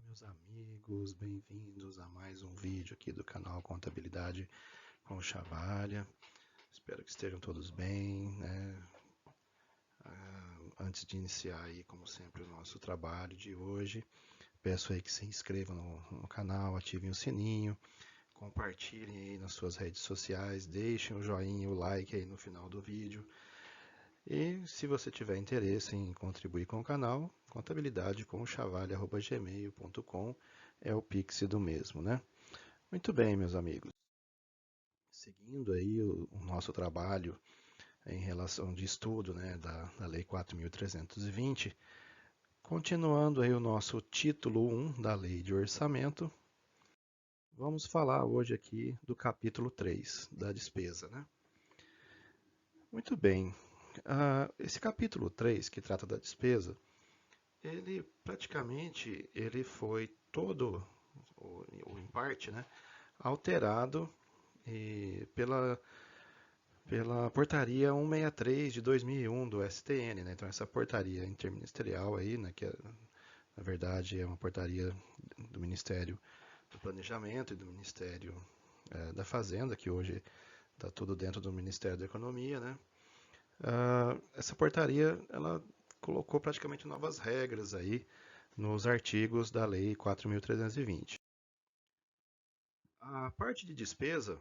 Meus amigos, bem-vindos a mais um vídeo aqui do canal Contabilidade com Chavalha. Espero que estejam todos bem, né? Antes de iniciar aí, como sempre, o nosso trabalho de hoje, peço aí que se inscrevam no canal, ativem o sininho, compartilhem aí nas suas redes sociais, deixem o joinha, o like aí no final do vídeo. E se você tiver interesse em contribuir com o canal, contabilidadecomchavalha@gmail.com é o Pix do mesmo, né? Muito bem, meus amigos. Seguindo aí o nosso trabalho em relação de estudo, né, da Lei 4.320, continuando aí o nosso título 1 da Lei de Orçamento, vamos falar hoje aqui do capítulo 3 da despesa, né? Muito bem. Esse capítulo 3, que trata da despesa, ele praticamente ele foi todo, ou em parte, né, alterado pela portaria 163 de 2001 do STN, né? Então essa portaria interministerial aí, né, que na verdade é uma portaria do Ministério do Planejamento e do Ministério da Fazenda, que hoje está tudo dentro do Ministério da Economia, né? Essa portaria ela colocou praticamente novas regras aí nos artigos da Lei 4.320. A parte de despesa,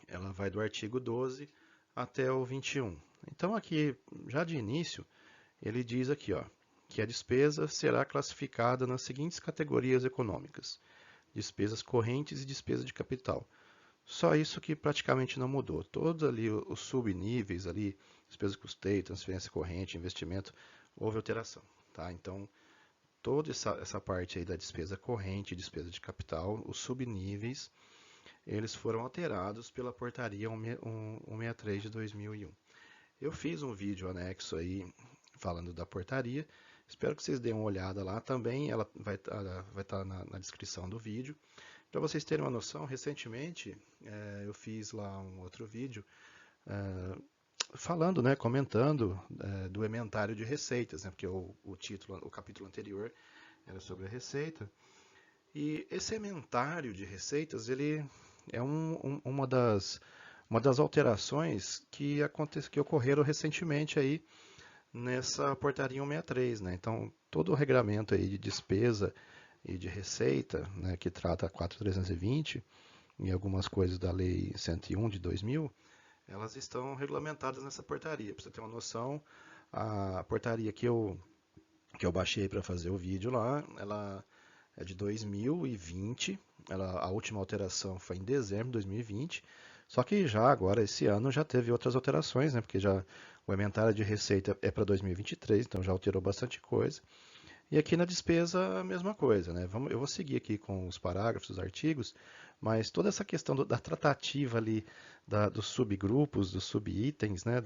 ela vai do artigo 12 até o 21. Então aqui, já de início, ele diz aqui, ó, que a despesa será classificada nas seguintes categorias econômicas: despesas correntes e despesa de capital. Só isso que praticamente não mudou. Todos ali os subníveis ali, despesa de custeio, transferência corrente, investimento, houve alteração, tá? Então, toda essa parte aí da despesa corrente e despesa de capital, os subníveis, eles foram alterados pela portaria 163 de 2001. Eu fiz um vídeo anexo aí falando da portaria. Espero que vocês deem uma olhada lá também. Ela vai estar na descrição do vídeo. Para vocês terem uma noção, recentemente eu fiz lá um outro vídeo falando, né, comentando do ementário de receitas, né, porque o título, o capítulo anterior era sobre a receita. E esse ementário de receitas, ele é uma das alterações que ocorreram recentemente aí nessa portaria 163, né? Então, todo o regramento aí de despesa e de receita, né, que trata a 4.320 e algumas coisas da Lei 101 de 2000, elas estão regulamentadas nessa portaria. Para você ter uma noção, a portaria que eu baixei para fazer o vídeo lá, ela é de 2020, a última alteração foi em dezembro de 2020, só que já agora, esse ano, já teve outras alterações, né? Porque já o inventário de receita é para 2023, então já alterou bastante coisa. E aqui na despesa, a mesma coisa, né? Eu vou seguir aqui com os parágrafos, os artigos, mas toda essa questão da tratativa ali dos subgrupos, dos subitens, né?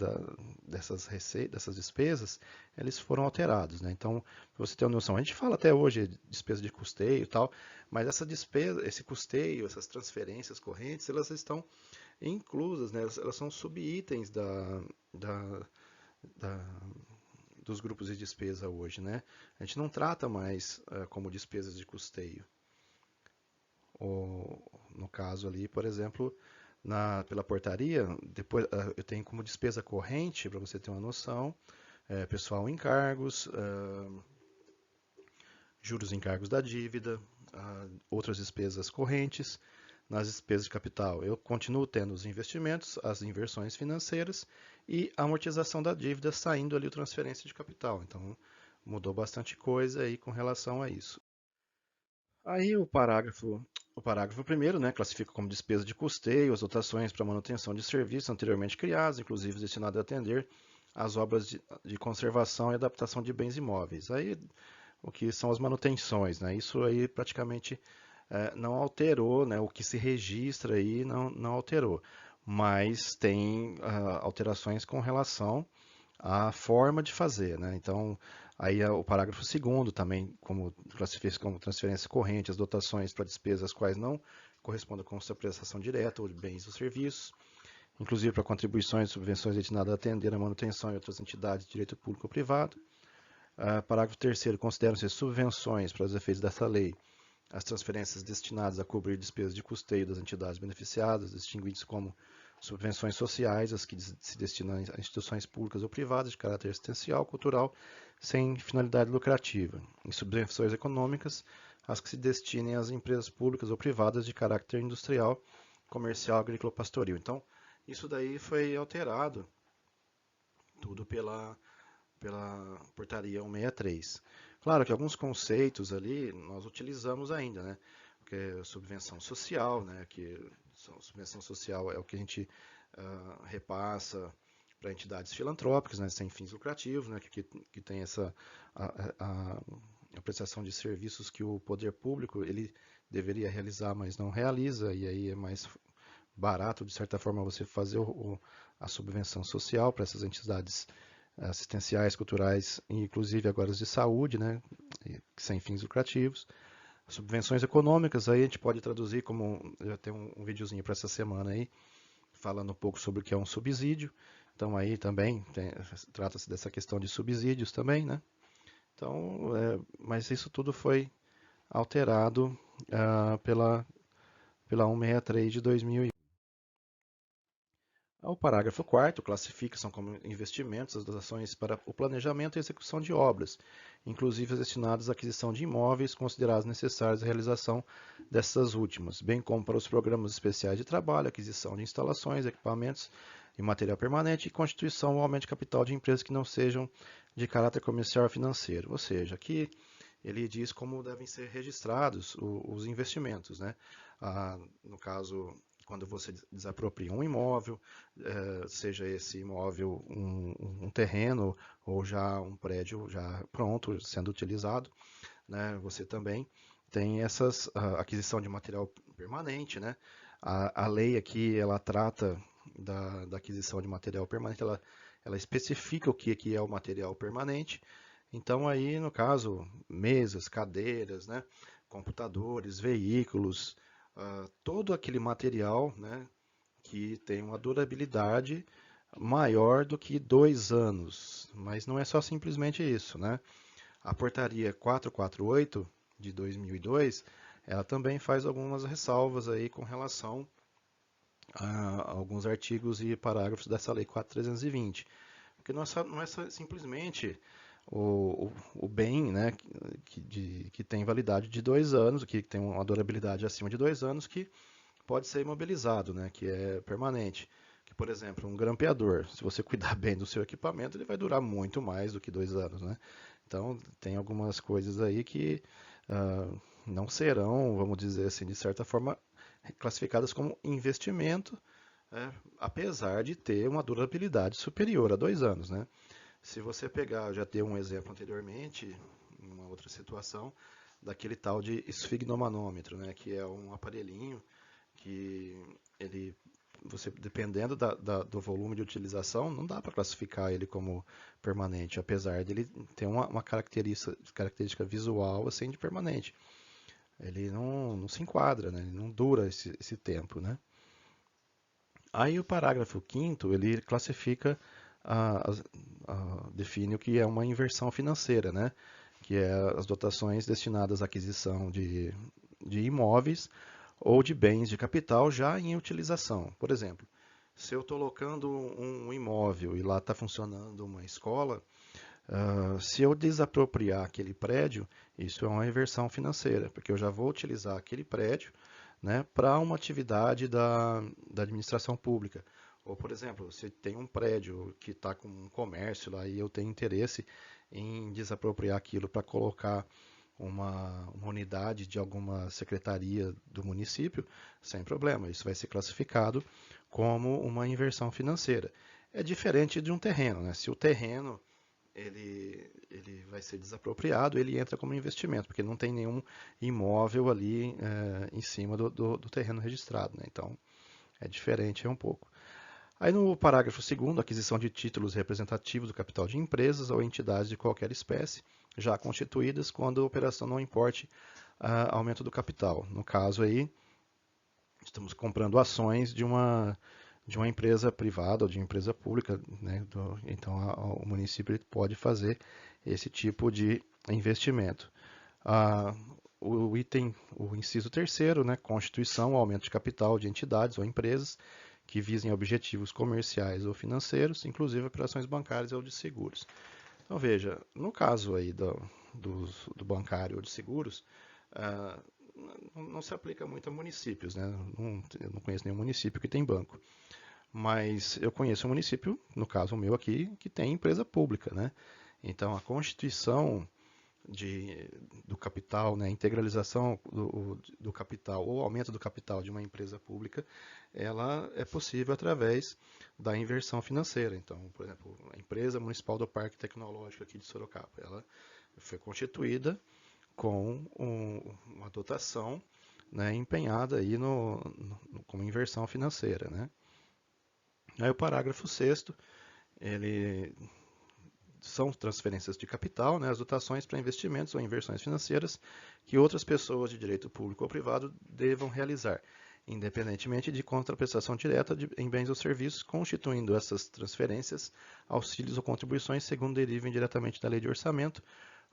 Dessas receitas, dessas despesas, eles foram alterados, né? Então, pra você ter uma noção, a gente fala até hoje de despesa de custeio e tal, mas essa despesa, esse custeio, essas transferências correntes, elas estão inclusas, né? Elas são subitens da, da dos grupos de despesa hoje, né? A gente não trata mais como despesas de custeio. Ou, no caso ali, por exemplo, pela portaria, depois eu tenho como despesa corrente, para você ter uma noção, pessoal em cargos, juros em cargos da dívida, outras despesas correntes. Nas despesas de capital, eu continuo tendo os investimentos, as inversões financeiras e a amortização da dívida saindo ali o transferência de capital. Então, mudou bastante coisa aí com relação a isso. Aí o parágrafo primeiro, né, classifica como despesa de custeio as dotações para manutenção de serviços anteriormente criados, inclusive destinados a atender às obras de conservação e adaptação de bens imóveis. Aí o que são as manutenções, né? Isso aí praticamente não alterou, né? O que se registra aí não alterou, mas tem alterações com relação à forma de fazer, né? Então, aí o parágrafo segundo também, como classifica como transferência corrente, as dotações para despesas as quais não correspondem com sua prestação direta ou de bens ou serviços, inclusive para contribuições e subvenções destinadas a atender a manutenção e outras entidades de direito público ou privado. Parágrafo 3º, consideram-se subvenções para os efeitos dessa lei as transferências destinadas a cobrir despesas de custeio das entidades beneficiadas, distinguindo-se como subvenções sociais, as que se destinam a instituições públicas ou privadas de caráter assistencial, cultural, sem finalidade lucrativa, e subvenções econômicas, as que se destinem às empresas públicas ou privadas de caráter industrial, comercial, agrícola ou pastoril. Então, isso daí foi alterado tudo pela portaria 163. Claro que alguns conceitos ali nós utilizamos ainda, né? Porque é subvenção social, né? Que subvenção social é o que a gente repassa para entidades filantrópicas, né? Sem fins lucrativos, né? Que tem essa a prestação de serviços que o poder público ele deveria realizar, mas não realiza, e aí é mais barato, de certa forma, você fazer a subvenção social para essas entidades assistenciais, culturais e inclusive agora as de saúde, né, sem fins lucrativos. Subvenções econômicas, aí a gente pode traduzir como, já tem um videozinho para essa semana aí, falando um pouco sobre o que é um subsídio. Então aí também trata-se dessa questão de subsídios também, né? Então, mas isso tudo foi alterado pela 163 de 2001. O parágrafo 4º classifica-se como investimentos as dotações para o planejamento e execução de obras, inclusive as destinadas à aquisição de imóveis considerados necessários à realização dessas últimas, bem como para os programas especiais de trabalho, aquisição de instalações, equipamentos e material permanente e constituição ou aumento de capital de empresas que não sejam de caráter comercial ou financeiro. Ou seja, aqui ele diz como devem ser registrados os investimentos, né? No caso, quando você desapropria um imóvel, seja esse imóvel um terreno ou já um prédio já pronto, sendo utilizado, né? Você também tem essas aquisição de material permanente, né? A lei aqui ela trata da aquisição de material permanente, ela especifica o que é o material permanente. Então aí, no caso, mesas, cadeiras, né? Computadores, veículos, todo aquele material, né? Que tem uma durabilidade maior do que 2 anos. Mas não é só simplesmente isso, né? A portaria 448 de 2002, ela também faz algumas ressalvas aí com relação a alguns artigos e parágrafos dessa lei 4.320. Porque não é simplesmente o bem, né, que tem validade de 2 anos, que tem uma durabilidade acima de 2 anos, que pode ser imobilizado, né, que é permanente. Que, por exemplo, um grampeador, se você cuidar bem do seu equipamento, ele vai durar muito mais do que 2 anos, né? Então, tem algumas coisas aí que não serão, vamos dizer assim, de certa forma, classificadas como investimento, apesar de ter uma durabilidade superior a 2 anos, né? Se você pegar, eu já dei um exemplo anteriormente, em uma outra situação, daquele tal de esfigmomanômetro, né? Que é um aparelhinho que ele, você dependendo do volume de utilização, não dá para classificar ele como permanente, apesar dele ter uma característica visual assim de permanente. Ele não se enquadra, né? Ele não dura esse tempo, né? Aí o parágrafo 5º, ele classifica, define o que é uma inversão financeira, né? Que é as dotações destinadas à aquisição de imóveis ou de bens de capital já em utilização. Por exemplo, se eu estou locando um imóvel e lá está funcionando uma escola, se eu desapropriar aquele prédio, isso é uma inversão financeira, porque eu já vou utilizar aquele prédio, né, para uma atividade da administração pública. Ou, por exemplo, se tem um prédio que está com um comércio lá e eu tenho interesse em desapropriar aquilo para colocar uma unidade de alguma secretaria do município, sem problema. Isso vai ser classificado como uma inversão financeira. É diferente de um terreno, né? Se o terreno ele vai ser desapropriado, ele entra como investimento, porque não tem nenhum imóvel ali em cima do terreno registrado, né? Então é diferente um pouco. Aí no parágrafo 2º, aquisição de títulos representativos do capital de empresas ou entidades de qualquer espécie, já constituídas quando a operação não importe aumento do capital. No caso aí, estamos comprando ações de uma empresa privada ou de empresa pública, né? Então o município pode fazer esse tipo de investimento. O inciso terceiro, né, constituição ou aumento de capital de entidades ou empresas que visem objetivos comerciais ou financeiros, inclusive operações bancárias ou de seguros. Então veja, no caso aí do bancário ou de seguros, ah, não se aplica muito a municípios, né? Eu não conheço nenhum município que tem banco. Mas eu conheço um município, no caso o meu aqui, que tem empresa pública, né? Então a constituição do capital, né, a integralização do capital ou aumento do capital de uma empresa pública, ela é possível através da inversão financeira. Então, por exemplo, a empresa municipal do Parque Tecnológico aqui de Sorocaba, ela foi constituída com uma dotação, né, empenhada aí como inversão financeira, né? Aí o parágrafo 6º, ele são transferências de capital, né, as dotações para investimentos ou inversões financeiras que outras pessoas de direito público ou privado devam realizar, independentemente de contraprestação direta em bens ou serviços, constituindo essas transferências auxílios ou contribuições segundo derivem diretamente da lei de orçamento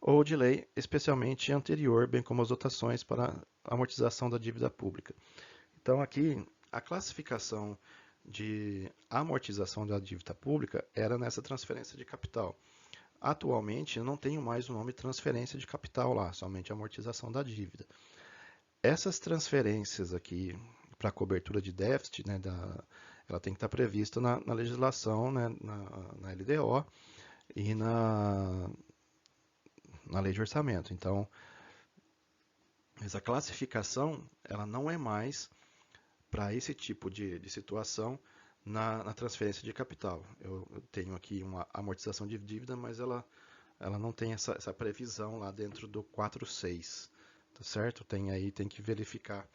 ou de lei especialmente anterior, bem como as dotações para amortização da dívida pública. Então aqui a classificação de amortização da dívida pública era nessa transferência de capital. Atualmente, eu não tenho mais o nome transferência de capital lá, somente amortização da dívida. Essas transferências aqui para cobertura de déficit, né, ela tem que estar prevista na legislação, né, na LDO e na lei de orçamento. Então, essa classificação ela não é mais para esse tipo de situação na transferência de capital. Eu tenho aqui uma amortização de dívida, mas ela não tem essa previsão lá dentro do 46, tá certo? Tem que verificar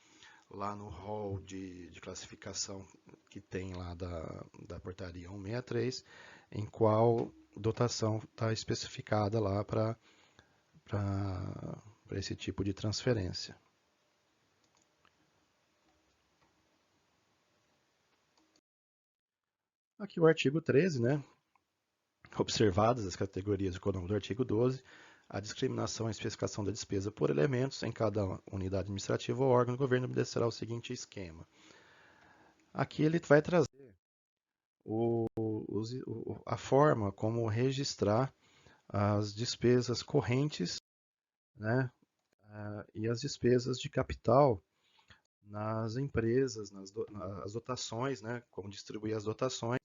lá no rol de classificação que tem lá da portaria 163, em qual dotação está especificada lá para esse tipo de transferência. Aqui o artigo 13, né? Observadas as categorias econômicas do artigo 12, a discriminação e especificação da despesa por elementos em cada unidade administrativa ou órgão do governo obedecerá ao seguinte esquema. Aqui ele vai trazer a forma como registrar as despesas correntes, né, e as despesas de capital nas empresas, as dotações, né, como distribuir as dotações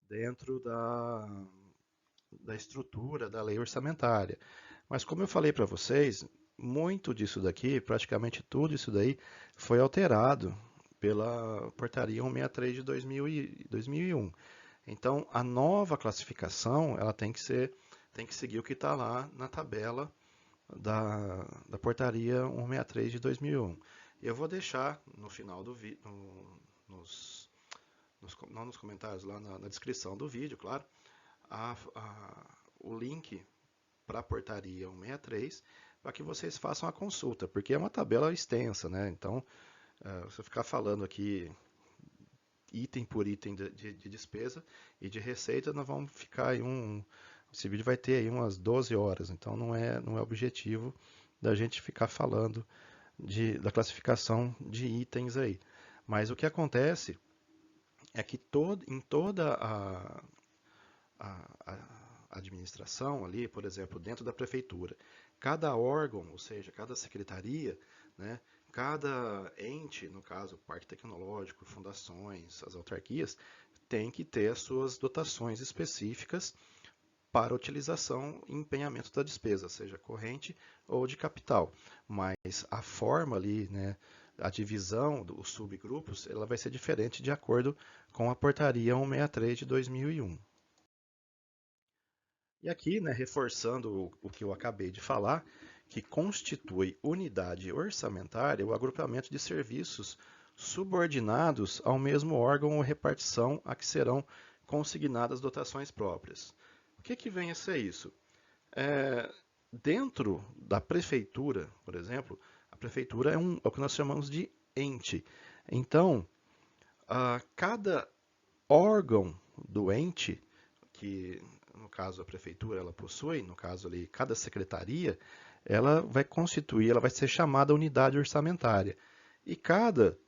dentro da estrutura da lei orçamentária. Mas como eu falei para vocês, muito disso daqui, praticamente tudo isso daí, foi alterado pela portaria 163 de 2001. Então, a nova classificação, ela tem que seguir o que está lá na tabela da portaria 163 de 2001. Eu vou deixar no final do vídeo, não nos comentários, lá na descrição do vídeo, claro, o link para a portaria 163 para que vocês façam a consulta, porque é uma tabela extensa, né? Então, se eu ficar falando aqui item por item de despesa e de receita, nós vamos ficar aí esse vídeo vai ter aí umas 12 horas, então não é objetivo da gente ficar falando da classificação de itens aí. Mas o que acontece é que em toda a administração ali, por exemplo, dentro da prefeitura, cada órgão, ou seja, cada secretaria, né, cada ente, no caso, parque tecnológico, fundações, as autarquias, tem que ter as suas dotações específicas para utilização e empenhamento da despesa, seja corrente ou de capital. Mas a forma ali, né, a divisão dos subgrupos, ela vai ser diferente de acordo com a portaria 163 de 2001. E aqui, né, reforçando o que eu acabei de falar, que constitui unidade orçamentária o agrupamento de serviços subordinados ao mesmo órgão ou repartição a que serão consignadas dotações próprias. O que vem a ser isso? Dentro da prefeitura, por exemplo, a prefeitura é o que nós chamamos de ente. Então, cada órgão do ente, que no caso a prefeitura, ela possui, no caso ali, cada secretaria, ela vai constituir, ela vai ser chamada unidade orçamentária. E cada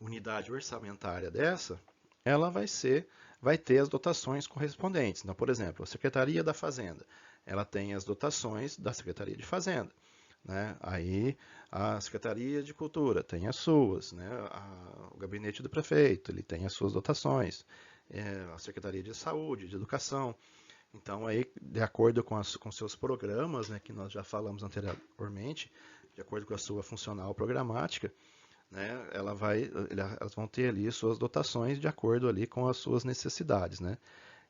unidade orçamentária dessa, ela vai ter as dotações correspondentes. Então, por exemplo, a Secretaria da Fazenda, ela tem as dotações da Secretaria de Fazenda. Né? Aí a Secretaria de Cultura tem as suas, né? O gabinete do prefeito ele tem as suas dotações, a Secretaria de Saúde, de Educação. Então aí, de acordo com seus programas, né, que nós já falamos anteriormente, de acordo com a sua funcional programática, né, elas vão ter ali suas dotações de acordo ali com as suas necessidades, né?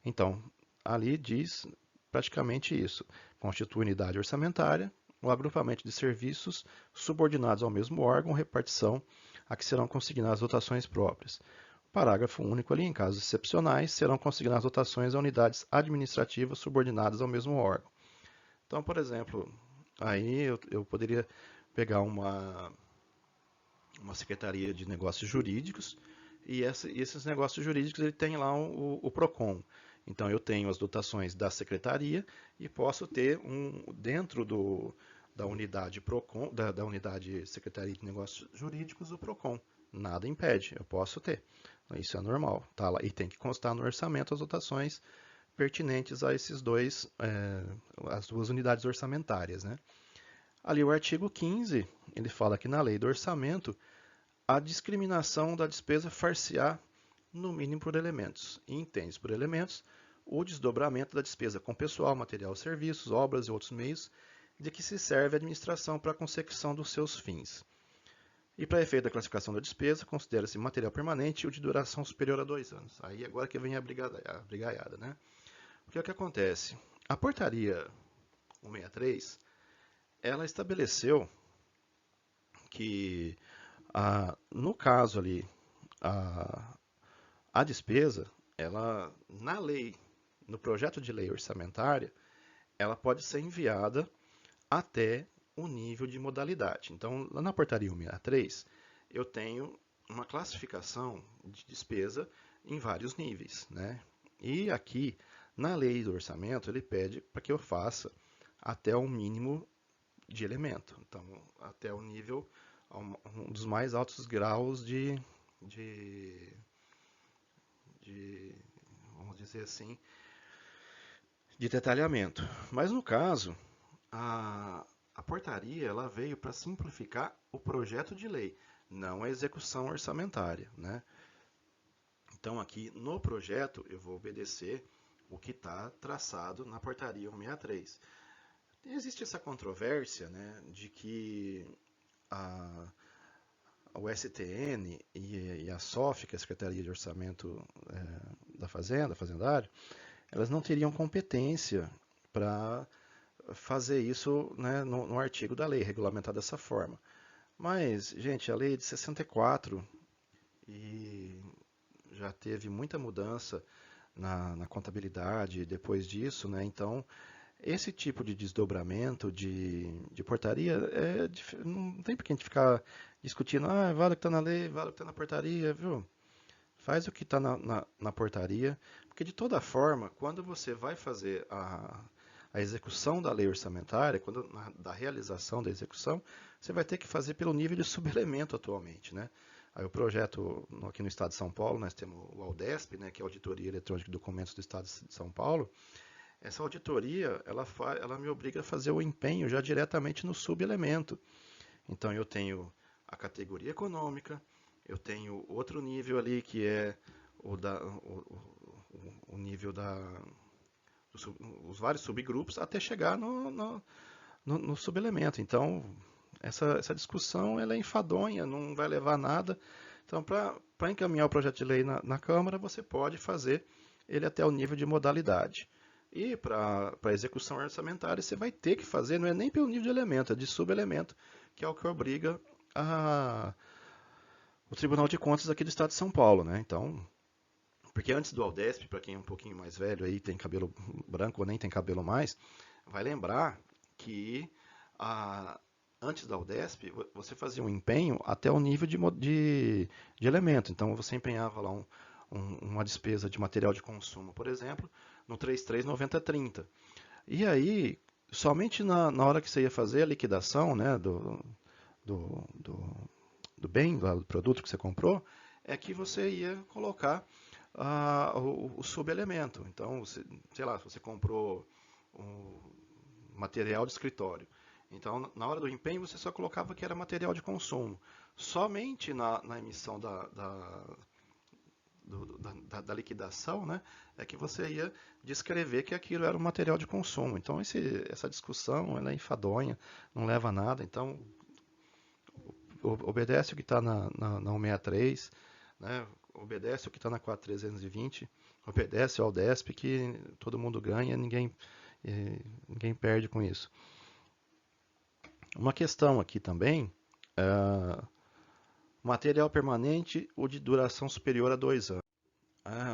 Então, ali diz praticamente isso. Constitui unidade orçamentária, o agrupamento de serviços subordinados ao mesmo órgão, repartição a que serão consignadas dotações próprias. Parágrafo único ali, em casos excepcionais, serão consignadas dotações a unidades administrativas subordinadas ao mesmo órgão. Então, por exemplo, aí eu poderia pegar uma secretaria de negócios jurídicos e esses negócios jurídicos ele tem lá o PROCON. Então eu tenho as dotações da secretaria e posso ter dentro da unidade PROCON, da unidade Secretaria de Negócios Jurídicos, o PROCON. Nada impede, eu posso ter. Isso é normal. Tá lá, e tem que constar no orçamento as dotações pertinentes a as duas unidades orçamentárias. Né? Ali o artigo 15, ele fala que na lei do orçamento, a discriminação da despesa far-se-á no mínimo por elementos, e entende por elementos o desdobramento da despesa com pessoal, material, serviços, obras e outros meios de que se serve a administração para a consecução dos seus fins. E para efeito da classificação da despesa, considera-se material permanente o de duração superior a 2 anos. Aí agora que vem a brigaiada, né? Porque é o que acontece? A portaria 163, ela estabeleceu que, no caso ali, a despesa, ela, na lei, no projeto de lei orçamentária, ela pode ser enviada até o nível de modalidade. Então, lá na portaria 163, eu tenho uma classificação de despesa em vários níveis, né? E aqui, na lei do orçamento, ele pede para que eu faça até o mínimo de elemento. Então, até o nível, um dos mais altos graus vamos dizer assim, de detalhamento. Mas no caso, a portaria ela veio para simplificar o projeto de lei, não a execução orçamentária. Né? Então aqui no projeto eu vou obedecer o que está traçado na portaria 163. Existe essa controvérsia, né, de que o STN e a SOF, que é a Secretaria de Orçamento da Fazenda, Fazendário, elas não teriam competência para fazer isso, né, no artigo da lei, regulamentar dessa forma. Mas, gente, a lei é de 64 e já teve muita mudança na contabilidade depois disso, né? Então, esse tipo de desdobramento de portaria, não tem por que a gente ficar discutindo, vale o que está na lei, vale o que está na portaria, viu? Faz o que está na portaria, porque de toda forma, quando você vai fazer a execução da lei orçamentária, da realização da execução, você vai ter que fazer pelo nível de subelemento atualmente, né? Aí o projeto, aqui no Estado de São Paulo, nós temos o AUDESP, né, que é a Auditoria Eletrônica de Documentos do Estado de São Paulo. Essa auditoria, ela me obriga a fazer o empenho já diretamente no subelemento. Então eu tenho a categoria econômica, eu tenho outro nível ali que é o nível os vários subgrupos até chegar no subelemento. Então essa discussão ela é enfadonha, não vai levar a nada. Então para encaminhar o projeto de lei na Câmara, você pode fazer ele até o nível de modalidade. E para a execução orçamentária, você vai ter que fazer, não é nem pelo nível de elemento, é de subelemento, que é o que obriga o Tribunal de Contas aqui do Estado de São Paulo. Né? Então, porque antes do AUDESP, para quem é um pouquinho mais velho, aí tem cabelo branco ou nem tem cabelo mais, vai lembrar que antes da AUDESP, você fazia um empenho até o nível de elemento. Então, você empenhava lá uma despesa de material de consumo, por exemplo, no 339030. E aí, somente na hora que você ia fazer a liquidação, né, do, do, do bem, do produto que você comprou, é que você ia colocar o subelemento. Então, sei lá, se você comprou um material de escritório, então na hora do empenho você só colocava que era material de consumo. Somente na emissão da liquidação, né, é que você ia descrever que aquilo era um material de consumo. Então essa discussão ela é enfadonha, não leva a nada. Então obedece o que está na 163, né, obedece o que está na 4320, obedece ao DESP que todo mundo ganha, ninguém perde com isso. Uma questão aqui também, material permanente ou de duração superior a 2 anos.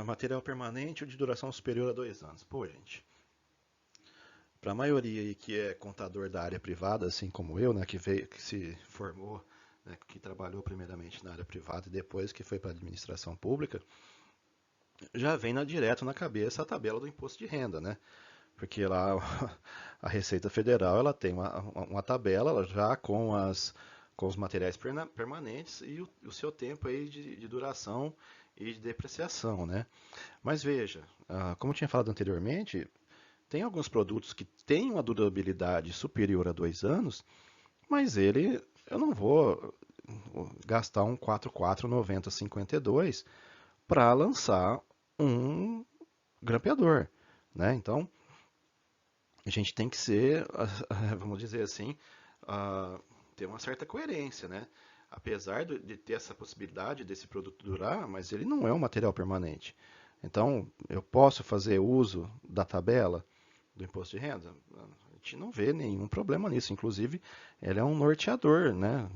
Material permanente ou de duração superior a 2 anos. Pô, gente, para a maioria aí que é contador da área privada, assim como eu, né, que se formou, né, que trabalhou primeiramente na área privada e depois que foi para a administração pública, já vem direto na cabeça a tabela do imposto de renda, né? Porque lá a Receita Federal ela tem uma tabela já com os materiais permanentes e o seu tempo aí de duração e de depreciação, né? Mas veja, como eu tinha falado anteriormente, tem alguns produtos que têm uma durabilidade superior a 2 anos, mas eu não vou gastar um 449052 para lançar um grampeador, né? Então, a gente tem que ser, vamos dizer assim, ter uma certa coerência, né? Apesar de ter essa possibilidade desse produto durar, mas ele não é um material permanente. Então, eu posso fazer uso da tabela do imposto de renda? A gente não vê nenhum problema nisso. Inclusive, ele é um norteador, né,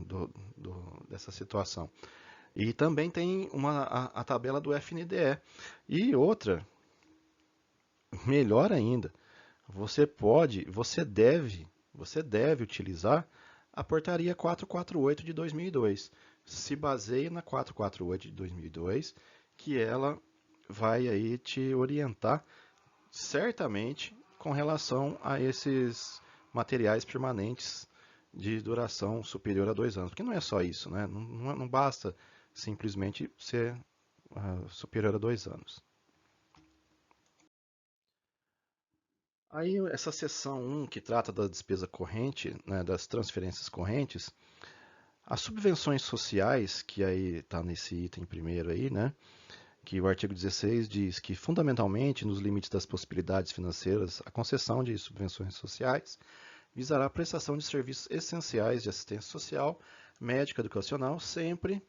dessa situação. E também tem a tabela do FNDE. E outra, melhor ainda, você deve utilizar a portaria 448 de 2002. Se baseia na 448 de 2002, que ela vai aí te orientar certamente com relação a esses materiais permanentes de duração superior a 2 anos. Porque não é só isso, né? Não basta simplesmente ser superior a 2 anos. Aí essa seção 1, que trata da despesa corrente, né, das transferências correntes, as subvenções sociais, que aí está nesse item primeiro aí, né, que o artigo 16 diz que, fundamentalmente, nos limites das possibilidades financeiras, a concessão de subvenções sociais visará a prestação de serviços essenciais de assistência social, médica, educacional, sempre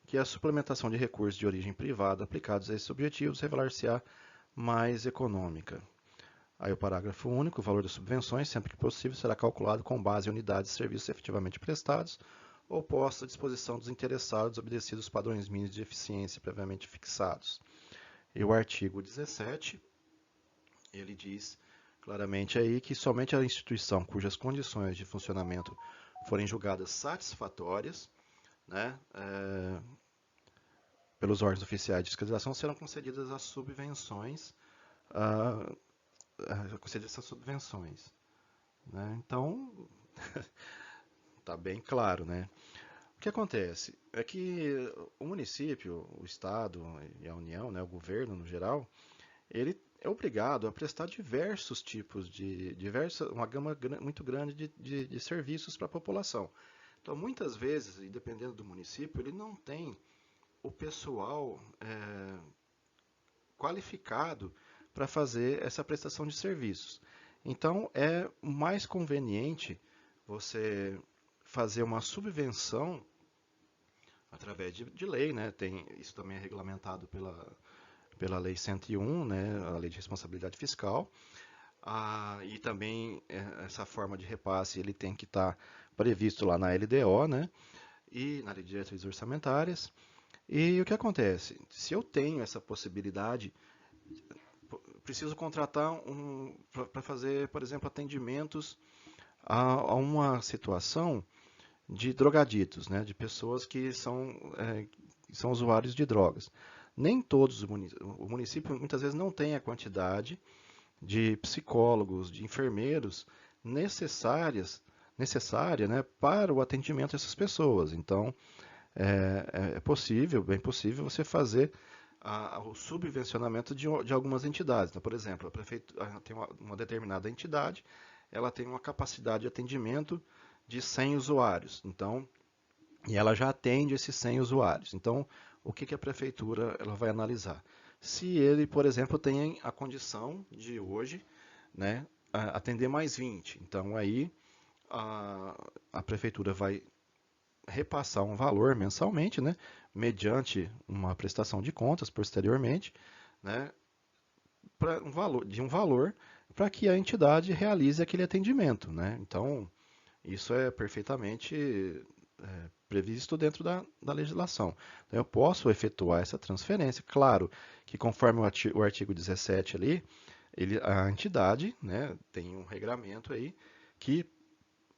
que a suplementação de recursos de origem privada aplicados a esses objetivos revelar-se-á mais econômica. Aí o parágrafo único, o valor das subvenções, sempre que possível, será calculado com base em unidades de serviços efetivamente prestados ou postos à disposição dos interessados, obedecidos os padrões mínimos de eficiência previamente fixados. E o artigo 17, ele diz claramente aí que somente a instituição cujas condições de funcionamento forem julgadas satisfatórias, né, pelos órgãos oficiais de fiscalização, serão concedidas as subvenções, concedidas essas subvenções. Né? Então, está bem claro, né? O que acontece é que o município, o estado e a União, né, o governo no geral, ele é obrigado a prestar diversos tipos uma gama muito grande de serviços para a população. Então, muitas vezes, e dependendo do município, ele não tem o pessoal qualificado para fazer essa prestação de serviços. Então, é mais conveniente você fazer uma subvenção através de lei, né? Isso também é regulamentado pela Lei 101, né? A Lei de Responsabilidade Fiscal. E também essa forma de repasse ele tem que estar previsto lá na LDO, né? E na Lei de Diretrizes Orçamentárias. E o que acontece? Se eu tenho essa possibilidade, preciso contratar para fazer, por exemplo, atendimentos a uma situação de drogaditos, né, de pessoas que são usuários de drogas. nem todos o município muitas vezes não tem a quantidade de psicólogos, de enfermeiros necessária, né, para o atendimento dessas pessoas. Então, é possível, bem possível, você fazer o subvencionamento de algumas entidades. Então, por exemplo, a prefeitura tem uma determinada entidade, ela tem uma capacidade de atendimento de 100 usuários. Então, e ela já atende esses 100 usuários. Então, o que a prefeitura ela vai analisar? Se ele, por exemplo, tem a condição de hoje, né, atender mais 20. Então, aí a prefeitura vai repassar um valor mensalmente, né, mediante uma prestação de contas posteriormente, né, de um valor para que a entidade realize aquele atendimento, né? Então, isso é perfeitamente previsto dentro da legislação. Então, eu posso efetuar essa transferência. Claro que conforme o artigo 17 ali, a entidade, né, tem um regramento aí que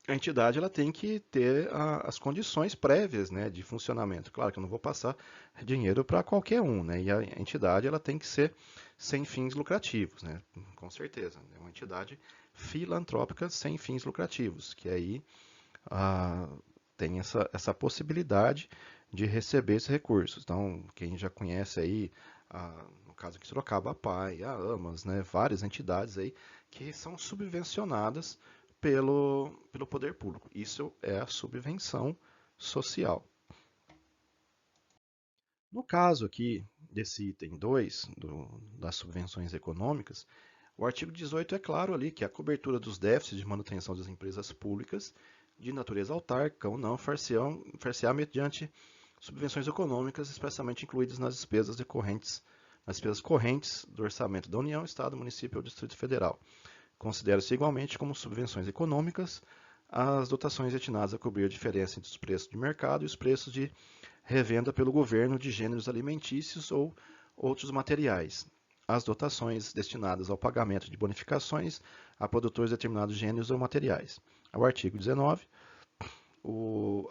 a entidade ela tem que ter as condições prévias, né, de funcionamento. Claro que eu não vou passar dinheiro para qualquer um, né, e a entidade ela tem que ser sem fins lucrativos, né, com certeza. É uma entidade filantrópica sem fins lucrativos, que aí ah, tem essa possibilidade de receber esses recursos. Então, quem já conhece aí, no caso aqui Sorocaba, a PAI, a AMAS, né, várias entidades aí que são subvencionadas pelo poder público. Isso é a subvenção social. No caso aqui desse item 2 das subvenções econômicas, o artigo 18 é claro ali que a cobertura dos déficits de manutenção das empresas públicas de natureza autárquica ou não far-se-á mediante subvenções econômicas expressamente incluídas nas despesas correntes do orçamento da União, Estado, Município ou Distrito Federal. Considera-se igualmente como subvenções econômicas as dotações destinadas a cobrir a diferença entre os preços de mercado e os preços de revenda pelo governo de gêneros alimentícios ou outros materiais. As dotações destinadas ao pagamento de bonificações a produtores de determinados gêneros ou materiais. Ao artigo 19,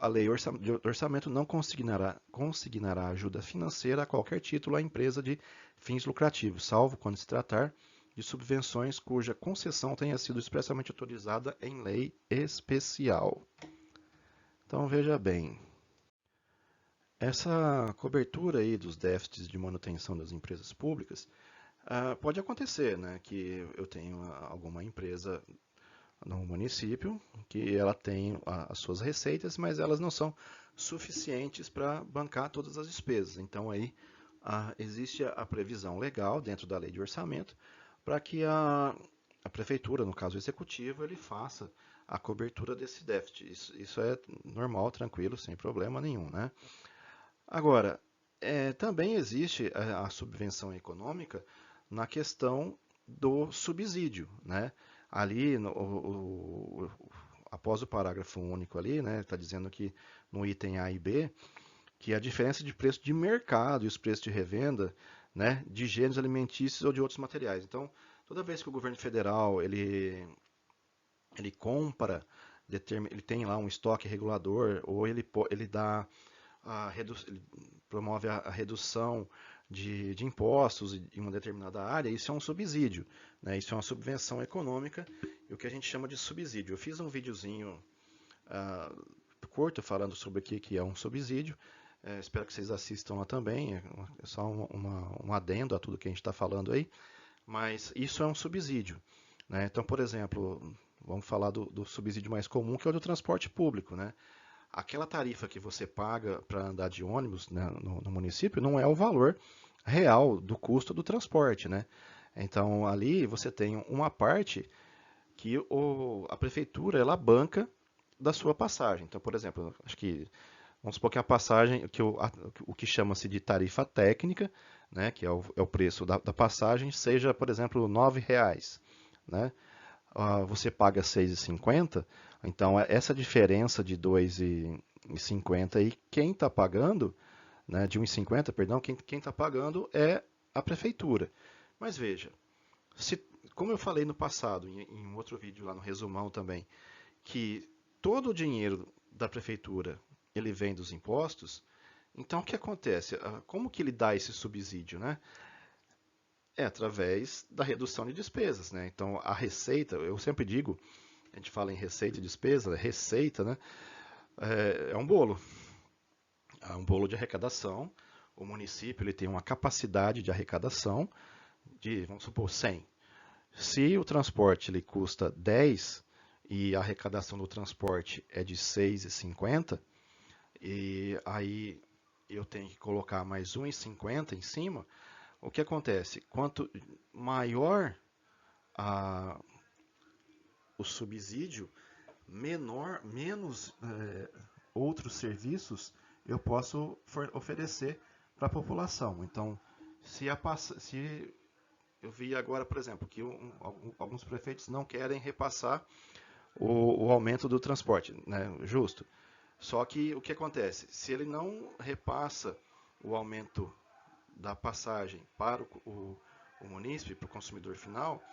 a lei de orçamento não consignará ajuda financeira a qualquer título à empresa de fins lucrativos, salvo quando se tratar de subvenções cuja concessão tenha sido expressamente autorizada em lei especial. Então veja bem, essa cobertura aí dos déficits de manutenção das empresas públicas pode acontecer, né, que eu tenho alguma empresa no município que ela tem as suas receitas, mas elas não são suficientes para bancar todas as despesas. Então aí existe a previsão legal dentro da lei de orçamento para que a prefeitura, no caso o executivo, ele faça a cobertura desse déficit. Isso é normal, tranquilo, sem problema nenhum, né? Agora, também existe a subvenção econômica na questão do subsídio, né? Ali, após o parágrafo único ali, né, está dizendo que no item A e B, que a diferença de preço de mercado e os preços de revenda, né, de gêneros alimentícios ou de outros materiais. Então, toda vez que o governo federal ele compra, ele tem lá um estoque regulador, ou ele dá ele promove a redução de impostos em uma determinada área, isso é um subsídio, né? Isso é uma subvenção econômica, e o que a gente chama de subsídio. Eu fiz um videozinho curto falando sobre o que é um subsídio, espero que vocês assistam lá também, é só um adendo a tudo que a gente está falando aí, mas isso é um subsídio, né? Então, por exemplo, vamos falar do subsídio mais comum, que é o do transporte público, né? Aquela tarifa que você paga para andar de ônibus, né, no município não é o valor real do custo do transporte, né? Então ali você tem uma parte que a prefeitura ela banca da sua passagem. Então, por exemplo, acho que vamos supor que a passagem, o que chama-se de tarifa técnica, né, que é o preço da passagem, seja, por exemplo, R$ 9, né? Você paga 6,50, então essa diferença de 2,50 aí, quem está pagando, né, de 1,50, perdão, quem está pagando é a prefeitura. Mas veja, como eu falei no passado, em um outro vídeo lá no resumão também, que todo o dinheiro da prefeitura ele vem dos impostos, Então, o que acontece? Como que ele dá esse subsídio, né? É através da redução de despesas, né? Então, a receita, eu sempre digo, a gente fala em receita e despesa, receita, né? É um bolo. É um bolo de arrecadação. O município ele tem uma capacidade de arrecadação de, vamos supor, 100. Se o transporte ele custa 10 e a arrecadação do transporte é de 6,50, e aí eu tenho que colocar mais 1,50 em cima, o que acontece? Quanto maior a, o subsídio, menos outros serviços eu posso oferecer para a população. Então, se eu vi agora, por exemplo, que alguns prefeitos não querem repassar o aumento do transporte, né? Justo. Só que o que acontece? Se ele não repassa o aumento da passagem para o munícipe, para o consumidor final,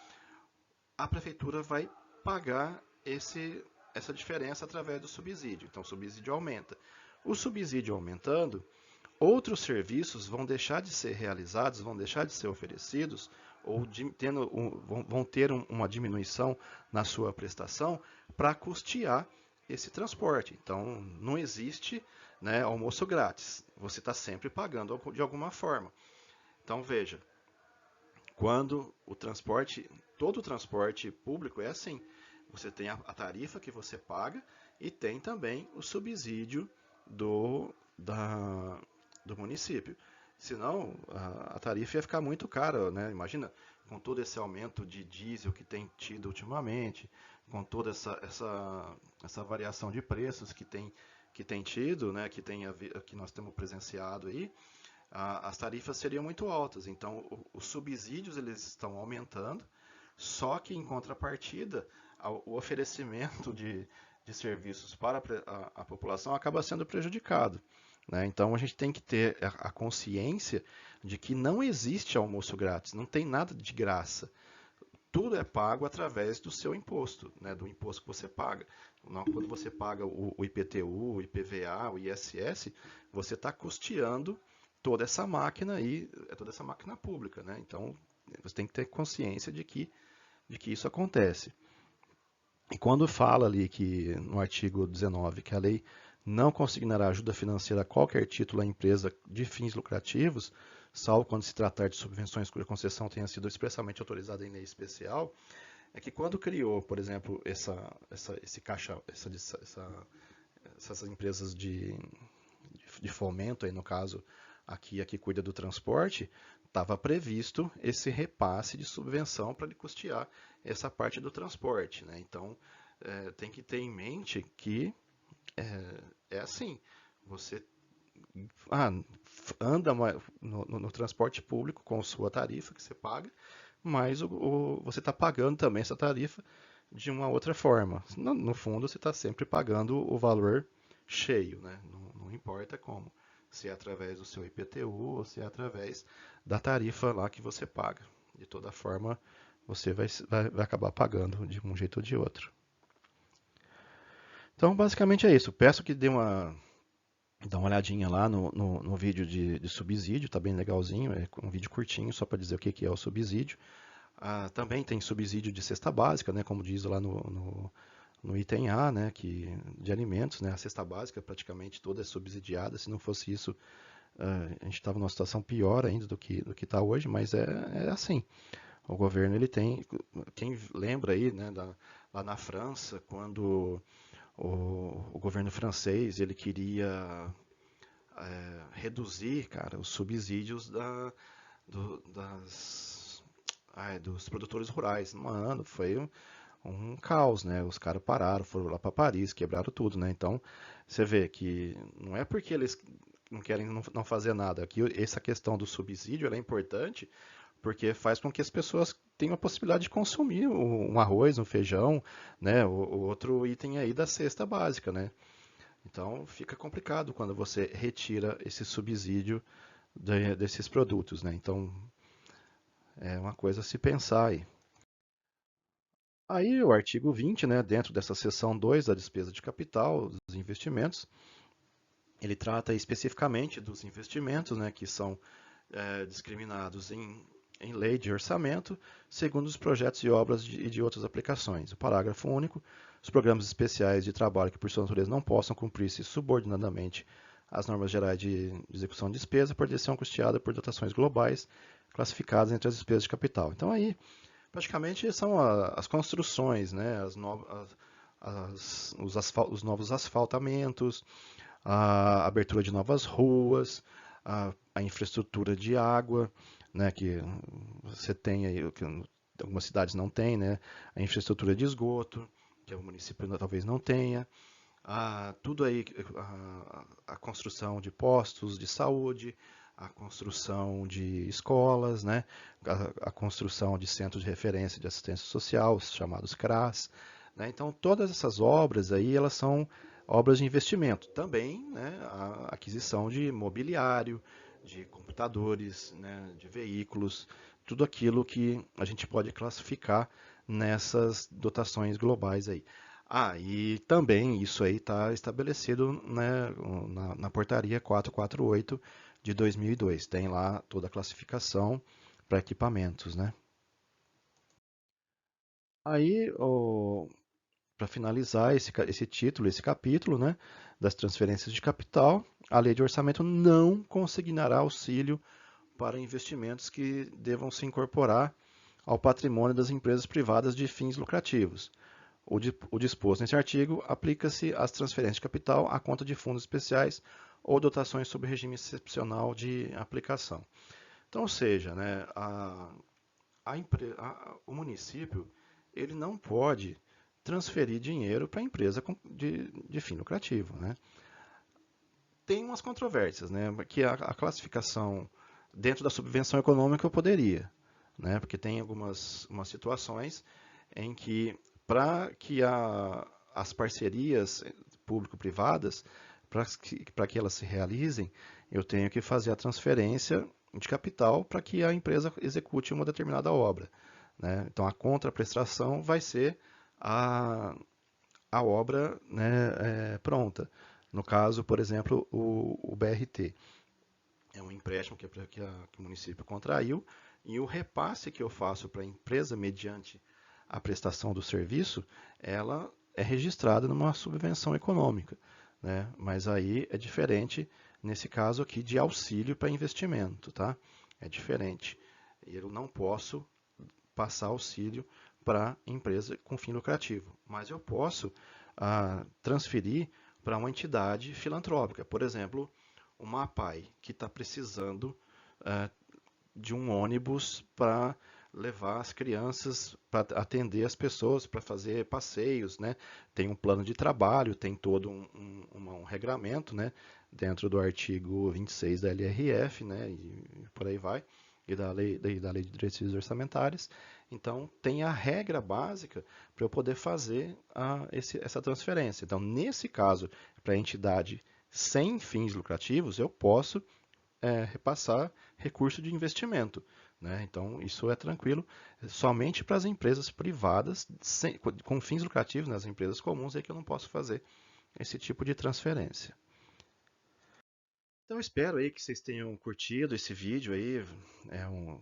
a prefeitura vai pagar essa diferença através do subsídio. Então, o subsídio aumenta. O subsídio aumentando, outros serviços vão deixar de ser realizados, vão deixar de ser oferecidos, ou vão ter uma diminuição na sua prestação para custear esse transporte. Então, não existe, né, almoço grátis. Você está sempre pagando de alguma forma. Então, veja, quando todo o transporte público é assim. Você tem a tarifa que você paga e tem também o subsídio do, da, do município. Senão, a tarifa ia ficar muito cara, né? Imagina, com todo esse aumento de diesel que tem tido ultimamente, com toda essa variação de preços que tem tido, né? Que nós temos presenciado aí, as tarifas seriam muito altas. Então, os subsídios eles estão aumentando, só que em contrapartida, o oferecimento de serviços para a população acaba sendo prejudicado, né? Então, a gente tem que ter a consciência de que não existe almoço grátis, não tem nada de graça. Tudo é pago através do seu imposto, né? Do imposto que você paga. Quando você paga o IPTU, o IPVA, o ISS, você está custeando toda essa máquina aí, toda essa máquina pública, né? Então, você tem que ter consciência de que isso acontece. E quando fala ali que no artigo 19 que a lei não consignará ajuda financeira a qualquer título à empresa de fins lucrativos, salvo quando se tratar de subvenções cuja concessão tenha sido expressamente autorizada em lei especial, é que quando criou, por exemplo, esse caixa, essas empresas de fomento, aí no caso aqui a que cuida do transporte, estava previsto esse repasse de subvenção para ele custear essa parte do transporte, né? Então, tem que ter em mente que é assim, você anda no transporte público com sua tarifa que você paga, mas você está pagando também essa tarifa de uma outra forma. No fundo, você está sempre pagando o valor cheio, né? Não importa como. Se é através do seu IPTU ou se é através da tarifa lá que você paga. De toda forma, você vai acabar pagando de um jeito ou de outro. Então, basicamente é isso. Peço que dá uma olhadinha lá no vídeo de subsídio, tá bem legalzinho. É um vídeo curtinho, só para dizer o que é o subsídio. Também tem subsídio de cesta básica, né, como diz lá no item A, né, de alimentos, né, a cesta básica praticamente toda é subsidiada. Se não fosse isso, a gente estava numa situação pior ainda do que está hoje, mas é assim. O governo ele tem, quem lembra aí, né, lá na França, quando o governo francês ele queria reduzir, cara, os subsídios dos produtores rurais. Mano, foi um caos, né? Os caras pararam, foram lá para Paris, quebraram tudo, né? Então, você vê que não é porque eles não querem não fazer nada. Aqui, essa questão do subsídio é importante porque faz com que as pessoas tenham a possibilidade de consumir um arroz, um feijão, né? O outro item aí da cesta básica, né? Então, fica complicado quando você retira esse subsídio desses produtos, né? Então, é uma coisa a se pensar aí. Aí o artigo 20, né, dentro dessa seção 2 da despesa de capital, dos investimentos, Ele trata especificamente dos investimentos, né, que são discriminados em lei de orçamento, segundo os projetos e obras e de outras aplicações. O parágrafo único, os programas especiais de trabalho que, por sua natureza, não possam cumprir-se subordinadamente às normas gerais de execução de despesa, poderão ser custeadas por dotações globais, classificadas entre as despesas de capital. Então, aí, praticamente, são as construções, né, os novos asfaltamentos, a abertura de novas ruas, a infraestrutura de água, né, que você tem aí, que algumas cidades não têm, né, a infraestrutura de esgoto, que o município talvez não tenha, tudo aí, a construção de postos de saúde, a construção de escolas, né, a construção de centros de referência de assistência social, os chamados CRAS, né, então todas essas obras aí, elas são obras de investimento. Também, né, a aquisição de mobiliário, de computadores, né, de veículos, tudo aquilo que a gente pode classificar nessas dotações globais aí. E também isso aí está estabelecido, né, na portaria 448 de 2002. Tem lá toda a classificação para equipamentos, né? Aí, para finalizar esse título, esse capítulo, né, das transferências de capital, a lei de orçamento não consignará auxílio para investimentos que devam se incorporar ao patrimônio das empresas privadas de fins lucrativos. O disposto nesse artigo aplica-se às transferências de capital à conta de fundos especiais ou dotações sob regime excepcional de aplicação. Então, ou seja, né, o município ele não pode transferir dinheiro para a empresa de fim lucrativo. Né? Tem umas controvérsias, né? Que a classificação dentro da subvenção econômica eu poderia, né? Porque tem algumas situações em que, para que as parcerias público-privadas, para que elas se realizem, eu tenho que fazer a transferência de capital para que a empresa execute uma determinada obra. Né? Então, a contraprestação vai ser a, a obra, né, pronta. No caso, por exemplo, o BRT. É um empréstimo que o município contraiu e o repasse que eu faço para a empresa mediante a prestação do serviço, ela é registrada numa subvenção econômica. Né? Mas aí é diferente, nesse caso aqui, de auxílio para investimento. Tá? É diferente. Eu não posso passar auxílio para empresa com fim lucrativo, mas eu posso transferir para uma entidade filantrópica. Por exemplo, uma APAE que está precisando de um ônibus para levar as crianças, para atender as pessoas, para fazer passeios, né? Tem um plano de trabalho, tem todo um regramento, né? Dentro do artigo 26 da LRF, né? E por aí vai, e da lei de diretrizes orçamentárias. Então, tem a regra básica para eu poder fazer essa transferência. Então, nesse caso, para a entidade sem fins lucrativos, eu posso repassar recurso de investimento. Né? Então, isso é tranquilo. Somente para as empresas privadas com fins lucrativos, né? As empresas comuns, é que eu não posso fazer esse tipo de transferência. Então, espero aí que vocês tenham curtido esse vídeo aí. É, um,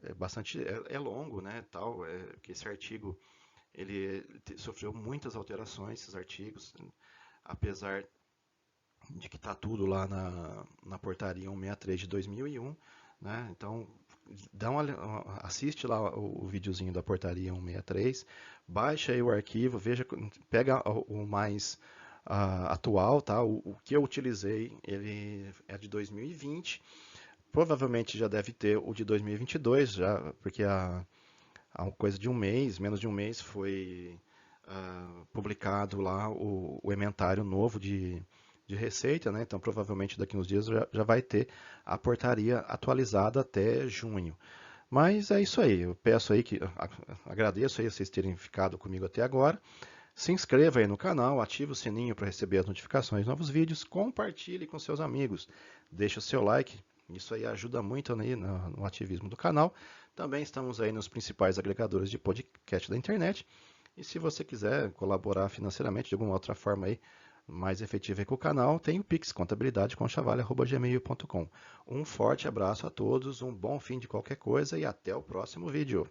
é bastante longo, né? Tal, que esse artigo ele sofreu muitas alterações, esses artigos, apesar de que está tudo lá na portaria 163 de 2001, né? Então, assiste lá o videozinho da portaria 163, baixa aí o arquivo, veja, pega o mais atual, tá? O que eu utilizei, ele é de 2020, provavelmente já deve ter o de 2022, já, porque há coisa de um mês, menos de um mês, foi publicado lá o ementário novo de receita, né? Então provavelmente daqui uns dias já vai ter a portaria atualizada até junho. Mas é isso aí, eu peço aí que agradeço aí vocês terem ficado comigo até agora. Se inscreva aí no canal, ative o sininho para receber as notificações de novos vídeos, compartilhe com seus amigos, deixe o seu like, isso aí ajuda muito aí no ativismo do canal. Também estamos aí nos principais agregadores de podcast da internet. E se você quiser colaborar financeiramente de alguma outra forma aí, mais efetivo é com o canal, tem o Pix, contabilidadeconchavalho@gmail.com. Um forte abraço a todos, um bom fim de qualquer coisa e até o próximo vídeo.